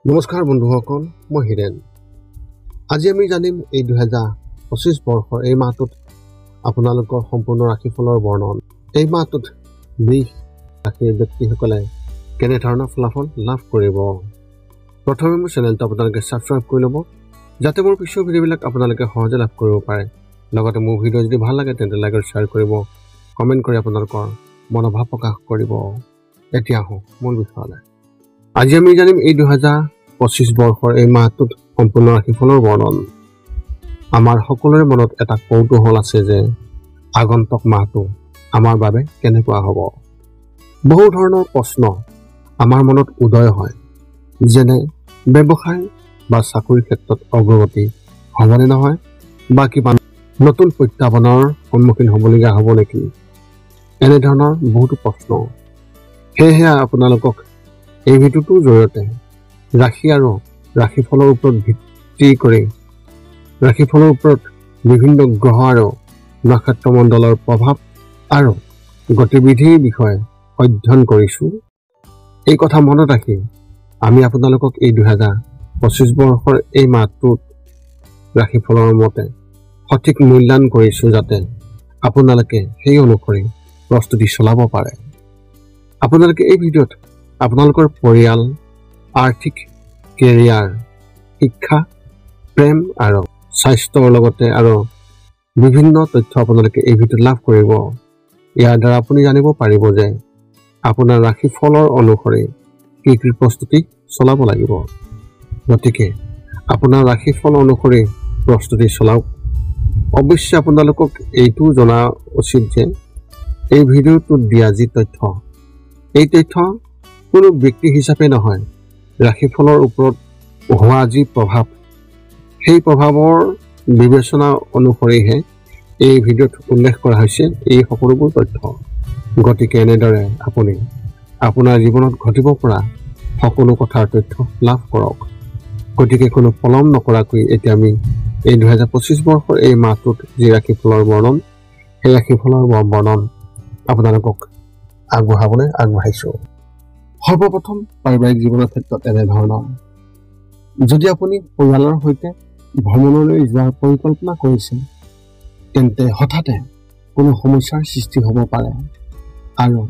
নমস্কাৰ বন্ধুসকল, মই হিৰেন। আজি আমি জানিম এই 2025 বৰ্ষৰ এই মাহটোত আপোনালোকৰ সম্পূৰ্ণ ৰাশিফলৰ বৰ্ণন। এই মাহটোত বৃষ ৰাশিৰ ব্যক্তিসকলে কেনেধৰণৰ ফলাফল লাভ কৰিব। প্ৰথমে মোৰ চেনেলটো আপোনালোকে ছাবস্ক্ৰাইব কৰি ল'ব, যাতে মোৰ পিছৰ ভিডিঅ'বিলাক আপোনালোকে সহজে লাভ কৰিব পাৰে। লগতে মোৰ ভিডিঅ' যদি ভাল লাগে তেন্তে লাইক আৰু শ্বেয়াৰ কৰিব, কমেণ্ট কৰি আপোনালোকৰ মনোভাৱ প্ৰকাশ কৰিব। এতিয়া আহোঁ মূল বিষয়লৈ। আজি আমি জানিম এই 2025 বৰ্ষৰ এই মাহটোত সম্পূৰ্ণ ৰাশিফলৰ বৰ্ণন। আমাৰ সকলোৰে মনত এটা কৌতূহল আছে যে আগন্তুক মাহটো আমাৰ বাবে কেনেকুৱা হ'ব। বহু ধৰণৰ প্ৰশ্ন আমাৰ মনত উদয় হয়, যেনে ব্যৱসায় বা চাকৰিৰ ক্ষেত্ৰত অগ্ৰগতি হ'বনে নহয়, বা কিবা নতুন প্ৰত্যাহ্বানৰ সন্মুখীন হ'বলগীয়া হ'ব নেকি। এনেধৰণৰ বহুতো প্ৰশ্ন। সেয়েহে আপোনালোকক এই ভিডিঅ'টোৰ জৰিয়তে ৰাশি আৰু ৰাশিফলৰ ওপৰত ভিত্তি কৰি ৰাশিফলৰ ওপৰত বিভিন্ন গ্ৰহ আৰু নক্ষত্ৰমণ্ডলৰ প্ৰভাৱ আৰু গতিবিধিৰ বিষয়ে অধ্যয়ন কৰিছোঁ। এই কথা মনত ৰাখি আমি আপোনালোকক এই 2025 বৰ্ষৰ এই মাহটোত ৰাশিফলৰ মতে সঠিক মূল্যায়ন কৰিছোঁ, যাতে আপোনালোকে সেই অনুসৰি প্ৰস্তুতি চলাব পাৰে। আপোনালোকে এই ভিডিঅ'ত আপোনালোকৰ পৰিয়াল, আৰ্থিক, কেৰিয়াৰ, শিক্ষা, প্ৰেম আৰু স্বাস্থ্যৰ লগতে আৰু বিভিন্ন তথ্য আপোনালোকে এই ভিডিঅ'ত লাভ কৰিব। ইয়াৰ দ্বাৰা আপুনি জানিব পাৰিব যে আপোনাৰ ৰাশিফলৰ অনুসৰি কি কি প্ৰস্তুতি চলাব লাগিব। গতিকে আপোনাৰ ৰাশিফল অনুসৰি প্ৰস্তুতি চলাওক। অৱশ্যে আপোনালোকক এইটো জনা উচিত যে এই ভিডিঅ'টোত দিয়া যি তথ্য, এই তথ্য কোনো ব্যক্তি হিচাপে নহয়, ৰাশিফলৰ ওপৰত হোৱা যি প্ৰভাৱ, সেই প্ৰভাৱৰ বিবেচনা অনুসৰিহে এই ভিডিঅ'ত উল্লেখ কৰা হৈছে এই সকলোবোৰ তথ্য। গতিকে এনেদৰে আপুনি আপোনাৰ জীৱনত ঘটিব পৰা সকলো কথাৰ তথ্য লাভ কৰক। গতিকে কোনো পলম নকৰাকৈ এতিয়া আমি এই 2025 বৰ্ষৰ এই মাহটোত যি ৰাশিফলৰ বৰ্ণন, সেই ৰাশিফলৰ বৰ্ণন আপোনালোকক আগবঢ়াবলৈ আগবাঢ়িছোঁ। সৰ্বপ্ৰথম পাৰিবাৰিক জীৱনৰ ক্ষেত্ৰত এনেধৰণৰ। যদি আপুনি পৰিয়ালৰ সৈতে ভ্ৰমণলৈ যোৱাৰ পৰিকল্পনা কৰিছে, তেন্তে হঠাতে কোনো সমস্যাৰ সৃষ্টি হ'ব পাৰে আৰু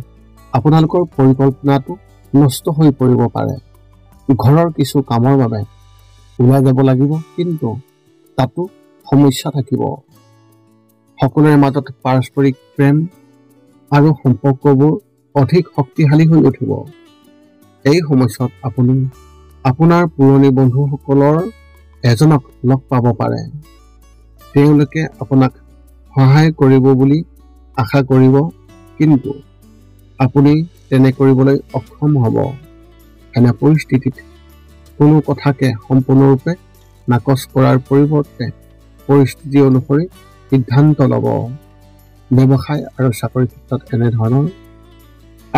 আপোনালোকৰ পৰিকল্পনাটো নষ্ট হৈ পৰিব পাৰে। ঘৰৰ কিছু কামৰ বাবে ওলাই যাব লাগিব, কিন্তু তাতো সমস্যা থাকিব। সকলোৰে মাজত পাৰস্পৰিক প্ৰেম আৰু সম্পৰ্কবোৰ অধিক শক্তিশালী হৈ উঠিব। এই সময়ছোৱাত আপুনি আপোনাৰ পুৰণি বন্ধুসকলৰ এজনক লগ পাব পাৰে। তেওঁলোকে আপোনাক সহায় কৰিব বুলি আশা কৰিব, কিন্তু আপুনি তেনে কৰিবলৈ অক্ষম হ'ব। এনে পৰিস্থিতিত কোনো কথাকে সম্পূৰ্ণৰূপে নাকচ কৰাৰ পৰিৱৰ্তে পৰিস্থিতি অনুসৰি সিদ্ধান্ত ল'ব। ব্যৱসায় আৰু চাকৰিৰ ক্ষেত্ৰত এনেধৰণৰ।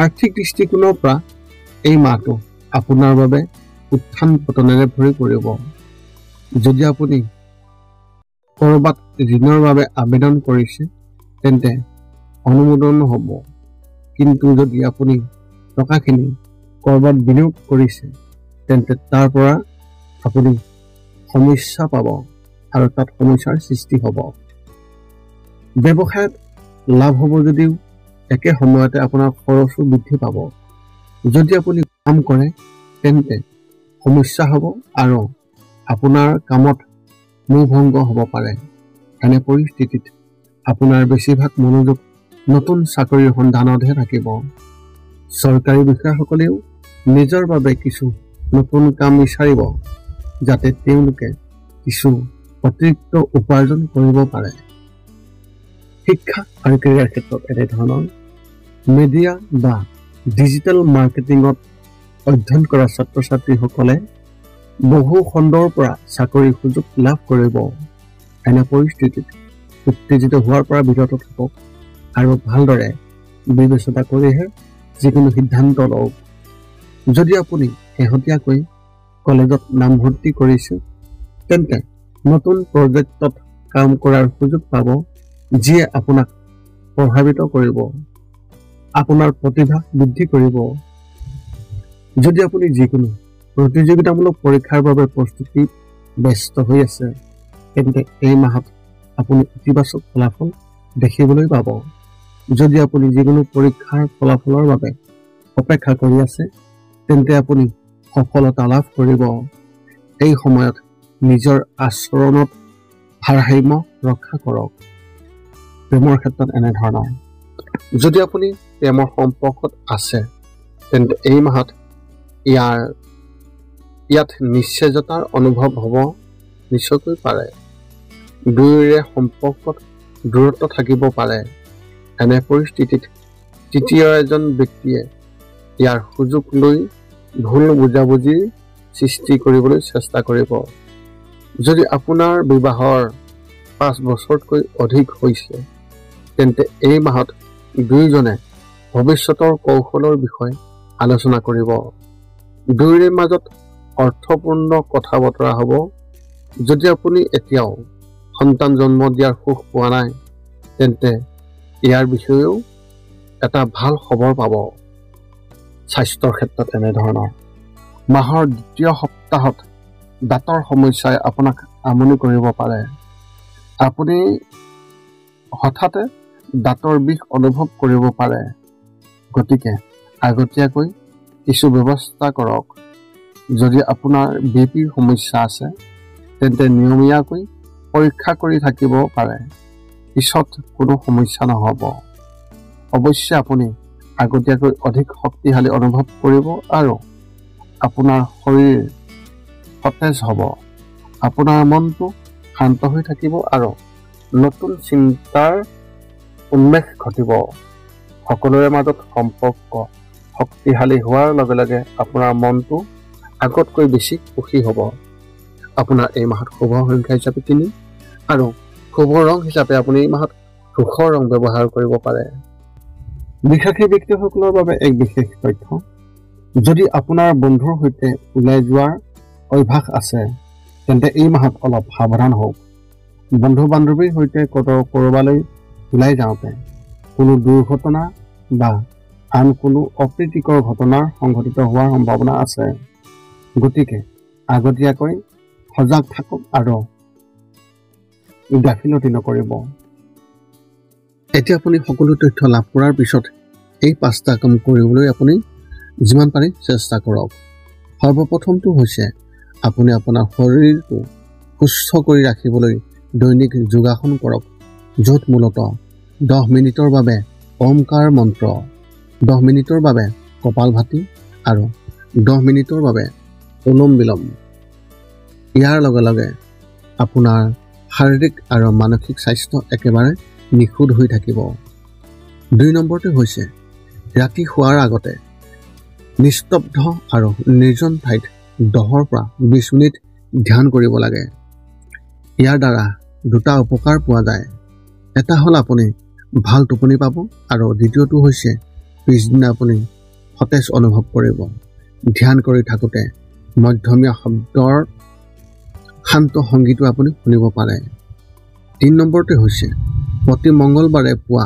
আৰ্থিক দৃষ্টিকোণৰ পৰা এই মাহটো আপোনাৰ বাবে উত্থান পতনেৰে ভৰি পৰিব। যদি আপুনি ক'ৰবাত ঋণৰ বাবে আবেদন কৰিছে, তেন্তে অনুমোদন হ'ব, কিন্তু যদি আপুনি টকাখিনি ক'ৰবাত বিনিয়োগ কৰিছে, তেন্তে তাৰ পৰা আপুনি সমস্যা পাব আৰু তাত সমস্যাৰ সৃষ্টি হ'ব। ব্যৱসায়ত লাভ হ'ব যদিও একে সময়তে আপোনাৰ খৰচো বৃদ্ধি পাব। যদি আপুনি কাম কৰে, তেন্তে সমস্যা হ'ব আৰু আপোনাৰ কামত মোহভংগ হ'ব পাৰে। এনে পৰিস্থিতিত আপোনাৰ বেছিভাগ মনোযোগ নতুন চাকৰিৰ সন্ধানতহে থাকিব। চৰকাৰী বিষয়াসকলেও নিজৰ বাবে কিছু নতুন কাম বিচাৰিব, যাতে তেওঁলোকে কিছু অতিৰিক্ত উপাৰ্জন কৰিব পাৰে। শিক্ষা আৰু কেৰিয়াৰ ক্ষেত্ৰত এনেধৰণৰ। মিডিয়া বা ডিজিটেল মাৰ্কেটিঙত অধ্যয়ন কৰা ছাত্ৰ ছাত্ৰীসকলে বহু খণ্ডৰ পৰা চাকৰিৰ সুযোগ লাভ কৰিব। এনে পৰিস্থিতিত উত্তেজিত হোৱাৰ পৰা বিৰত থাকক আৰু ভালদৰে বিবেচনা কৰিহে যিকোনো সিদ্ধান্ত লওক। যদি আপুনি শেহতীয়াকৈ কলেজত নামভৰ্তি কৰিছে, তেন্তে নতুন প্ৰজেক্টত কাম কৰাৰ সুযোগ পাব, যিয়ে আপোনাক প্ৰভাৱিত কৰিব, আপোনাৰ প্ৰতিভা বৃদ্ধি কৰিব। যদি আপুনি যিকোনো প্ৰতিযোগিতামূলক পৰীক্ষাৰ বাবে প্ৰস্তুতি ব্যস্ত হৈ আছে, তেন্তে এই মাহত আপুনি ইতিবাচক ফলাফল দেখিবলৈ পাব। যদি আপুনি যিকোনো পৰীক্ষাৰ ফলাফলৰ বাবে অপেক্ষা কৰি আছে, তেন্তে আপুনি সফলতা লাভ কৰিব। এই সময়ত নিজৰ আচৰণত ভাৰসাম্য ৰক্ষা কৰক। প্ৰেমৰ ক্ষেত্ৰত এনেধৰণৰ, যদি আপুনি প্ৰেমৰ সম্পৰ্কত আছে, তেন্তে এই মাহত ইয়াত নিশ্চয়তাৰ অনুভৱ হ'ব নিশ্চয়কৈ পাৰে। দুয়োৰে সম্পৰ্কত দূৰত্ব থাকিব পাৰে। এনে পৰিস্থিতিত তৃতীয় এজন ব্যক্তিয়ে ইয়াৰ সুযোগ লৈ ভুল বুজাবুজিৰ সৃষ্টি কৰিবলৈ চেষ্টা কৰিব। যদি আপোনাৰ বিবাহৰ 5 বছৰতকৈ অধিক হৈছে, তেন্তে এই মাহত দুয়োজনে ভৱিষ্যতৰ কৌশলৰ বিষয়ে আলোচনা কৰিব। দুয়োৰে মাজত অৰ্থপূৰ্ণ কথা বতৰা হ'ব। যদি আপুনি এতিয়াও সন্তান জন্ম দিয়াৰ সুখ পোৱা নাই, তেন্তে ইয়াৰ বিষয়েও এটা ভাল খবৰ পাব। স্বাস্থ্যৰ ক্ষেত্ৰত এনেধৰণৰ, মাহৰ দ্বিতীয় সপ্তাহত দাঁতৰ সমস্যাই আপোনাক আমনি কৰিব পাৰে। আপুনি হঠাতে দাঁতৰ বিষ অনুভৱ কৰিব পাৰে। গতিকে আগতীয়াকৈ কিছু ব্যৱস্থা কৰক। যদি আপোনাৰ বিপিৰ সমস্যা আছে, তেন্তে নিয়মীয়াকৈ পৰীক্ষা কৰি থাকিব পাৰে। পিছত কোনো সমস্যা নহ'ব। অৱশ্যে আপুনি আগতীয়াকৈ অধিক শক্তিশালী অনুভৱ কৰিব আৰু আপোনাৰ শৰীৰ সতেজ হ'ব। আপোনাৰ মনটো শান্ত হৈ থাকিব আৰু নতুন চিন্তাৰ উন্মেষ ঘটিব। সকলোৰে মাজত সম্পৰ্ক শক্তিশালী হোৱাৰ লগে লগে আপোনাৰ মনটো আগতকৈ বেছি সুখী হ'ব। আপোনাৰ এই মাহত শুভ সংখ্যা হিচাপে 3 আৰু শুভ ৰং হিচাপে আপুনি এই মাহত ধূসৰ ৰং ব্যৱহাৰ কৰিব পাৰে। বিশ্বাসী ব্যক্তিসকলৰ বাবে এক বিশেষ তথ্য, যদি আপোনাৰ বন্ধুৰ সৈতে ওলাই যোৱাৰ অভ্যাস আছে, তেন্তে এই মাহত অলপ সাৱধান হওক। বন্ধু বান্ধৱীৰ সৈতে ক'ৰবালৈ ওলাই যাওঁতে কোনো দুৰ্ঘটনা বা আন কোনো অপ্ৰীতিকৰ ঘটনাৰ সংঘটিত হোৱাৰ সম্ভাৱনা আছে। গতিকে আগতীয়াকৈ সজাগ থাকক আৰু গাফিলতি নকৰিব। এতিয়া আপুনি সকলো তথ্য লাভ কৰাৰ পিছত এই 5টা কাম কৰিবলৈ আপুনি যিমান পাৰে চেষ্টা কৰক। সৰ্বপ্ৰথমটো হৈছে আপুনি আপোনাৰ শৰীৰটো সুস্থ কৰি ৰাখিবলৈ দৈনিক যোগাসন কৰক, য'ত মূলতঃ 10 মিনিটৰ বাবে ওমকাৰ মন্ত্ৰ, 10 মিনিটৰ বাবে কপালভাতি আৰু 10 মিনিটৰ বাবে অনুলোম বিলোম। ইয়াৰ লগে লগে আপোনাৰ শাৰীৰিক আৰু মানসিক স্বাস্থ্য একেবাৰে নিখুঁত হৈ থাকিব। 2 নম্বৰটো হৈছে ৰাতি শোৱাৰ আগতে নিস্তব্ধ আৰু নিৰ্জন ঠাইত 10 পৰা 20 মিনিট ধ্যান কৰিব লাগে। ইয়াৰ দ্বাৰা 2টা উপকাৰ পোৱা যায়। এটা হ'ল আপুনি ভাল টোপনি পাব আৰু দ্বিতীয়টো হৈছে পিছদিনা আপুনি সতেজ অনুভৱ কৰিব। ধ্যান কৰি থাকোঁতে মধ্যমীয়া শব্দৰ শান্ত সংগীতো আপুনি শুনিব পাৰে। 3 নম্বৰটো হৈছে প্ৰতি মংগলবাৰে পুৱা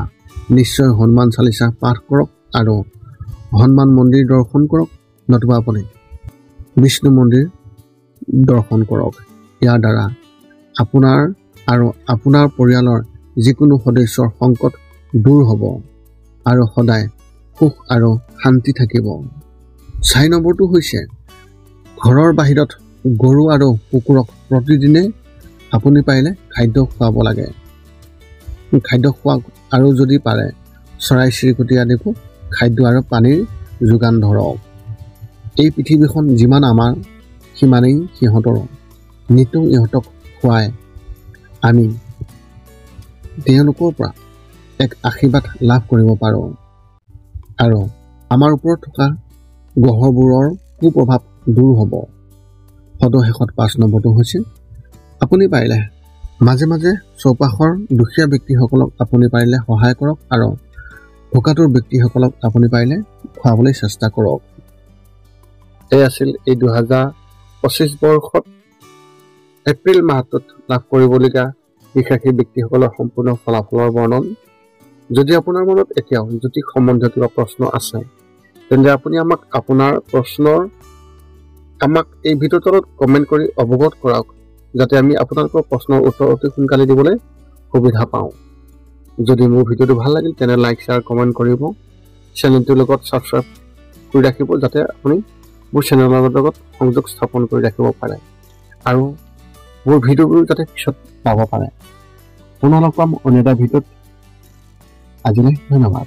নিশ্চয় হনুমান চালিচা পাঠ কৰক আৰু হনুমান মন্দিৰ দৰ্শন কৰক, নতুবা আপুনি বিষ্ণু মন্দিৰ দৰ্শন কৰক। ইয়াৰ দ্বাৰা আপোনাৰ আৰু আপোনাৰ পৰিয়ালৰ যিকোনো সদস্যৰ সংকট দূৰ হ'ব আৰু সদায় সুখ আৰু শান্তি থাকিব। 4 নম্বৰটো হৈছে ঘৰৰ বাহিৰত গৰু আৰু কুকুৰক প্ৰতিদিনে আপুনি পাৰিলে খাদ্য খুৱাব লাগে। খাদ্য খোৱাওক আৰু যদি পাৰে চৰাই চিৰিকটি আদিকো খাদ্য আৰু পানীৰ যোগান ধৰক। এই পৃথিৱীখন যিমান আমাৰ, সিমানেই সিহঁতৰো। নিতৌ ইহঁতক খুৱাই আমি তেওঁলোকৰ পৰা এক আশীৰ্বাদ লাভ কৰিব পাৰোঁ আৰু আমাৰ ওপৰত থকা গ্ৰহবোৰৰ কুপ্ৰভাৱ দূৰ হ'ব। সদশেষত 5 নম্বৰটো হৈছে আপুনি পাৰিলে মাজে মাজে চৌপাশৰ দুখীয়া ব্যক্তিসকলক আপুনি পাৰিলে সহায় কৰক আৰু ভোকাতুৰ ব্যক্তিসকলক আপুনি পাৰিলে খুৱাবলৈ চেষ্টা কৰক। এই আছিল এই 2025 বৰ্ষত এপ্ৰিল মাহটোত লাভ কৰিবলগীয়া বিশ্বাসী ব্যক্তিসকলৰ সম্পূৰ্ণ ফলাফলৰ বৰ্ণন। যদি আপোনাৰ মনত এতিয়াও জ্যোতিষ সম্বন্ধীয় কিবা প্ৰশ্ন আছে, তেন্তে আপুনি আমাক আপোনাৰ প্ৰশ্নৰ আমাক এই ভিডিঅ'ৰ তলত কমেণ্ট কৰি অৱগত কৰাওক যাতে আমি আপোনালোকৰ প্ৰশ্নৰ উত্তৰ অতি সোনকালে দিবলৈ সুবিধা পাওঁ। যদি মোৰ ভিডিঅ'টো ভাল লাগিল তেনে লাইক শ্বেয়াৰ কমেণ্ট কৰিব, চেনেলটোৰ লগত ছাবস্ক্ৰাইব কৰি ৰাখিব যাতে আপুনি মোৰ চেনেলৰ লগত সংযোগ স্থাপন কৰি ৰাখিব পাৰে আৰু মোৰ ভিডিঅ'বোৰ যাতে পিছত পাব পাৰে। পুনৰ লগ পাম অন্য এটা ভিডিঅ'ত। আজিলৈ ধন্যবাদ।